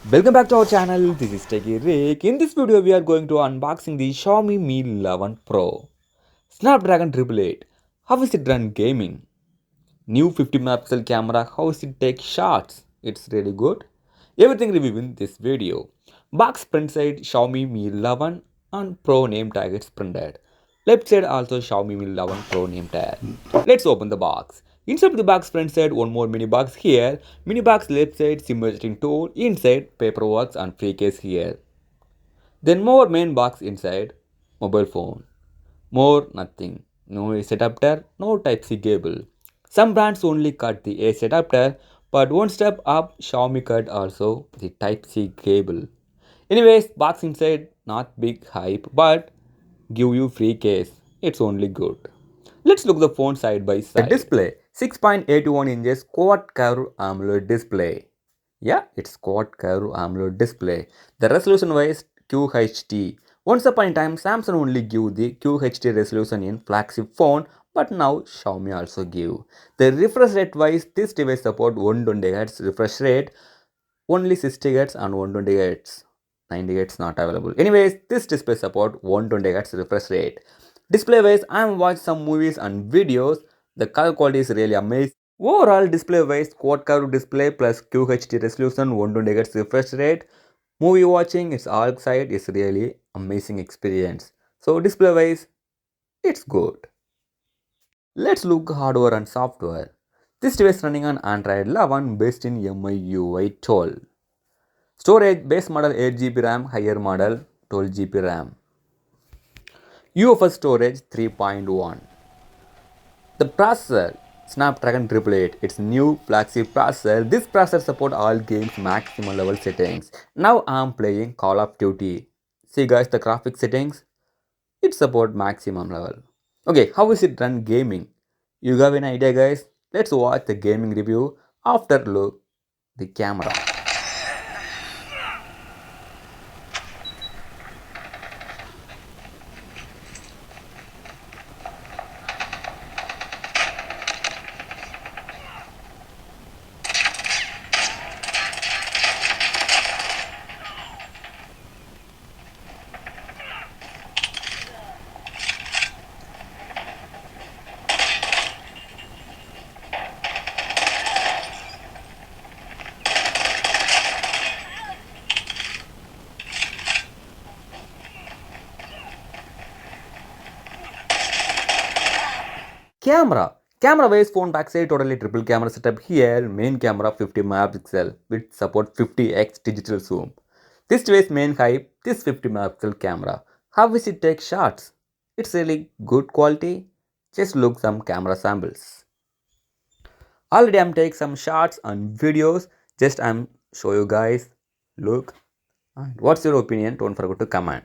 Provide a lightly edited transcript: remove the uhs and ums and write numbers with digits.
Welcome back to our channel. This is Techie Rick. In this video, we are going to unboxing the Xiaomi Mi 11 Pro Snapdragon 888. How is it run gaming? New 50 megapixel camera. How is it take shots? It's really good. Everything review in this video. Box print side Xiaomi Mi 11 and Pro name tag is printed. Left side also Xiaomi Mi 11 Pro name tag. Let's open the box. Inside the box front side one more mini box here. Mini box left side SIM adjusting tool. Inside paperwork and free case here. Then more main box inside. Mobile phone. More nothing. No AC adapter, no Type-C cable. Some brands only cut the AC adapter, but one step up Xiaomi cut also the Type-C cable. Anyways, box inside not big hype, but give you free case. It's only good. Let's look the phone side by side. The display 6.81 inches quad curve AMOLED display. Yeah, it's quad curve AMOLED display. The resolution wise QHD. Once upon a time, Samsung only give the QHD resolution in flagship phone, but now Xiaomi also give. The refresh rate wise, this device support 120 Hz refresh rate, only 60 Hz and 120 Hz. 90 Hz not available. Anyways, this display support 120 Hz refresh rate. Display wise, I am watched some movies and videos. The color quality is really amazing. Overall display wise, quad curve display plus QHD resolution, 120 Hz refresh rate. Movie watching its all side is really amazing experience. So display wise, it's good. Let's look hardware and software. This device running on Android 11 based in MIUI 12. Storage base model 8 GB RAM, higher model 12 GB RAM. UFS storage 3.1. The processor Snapdragon 888, its new flagship processor. This processor supports all games maximum level settings. Now I am playing Call of Duty. See guys, the graphic settings, it support maximum level. Okay, how is it run gaming? You have an idea guys? Let's watch the gaming review after look the camera. Camera wise phone backside totally triple camera setup here. Main camera 50 megapixel with support 50x digital zoom. This device main hype, this 50 megapixel camera. How is it take shots? It's really good quality. Just look some camera samples. Already I'm take some shots and videos. Just I'm show you guys. Look. And what's your opinion? Don't forget to comment.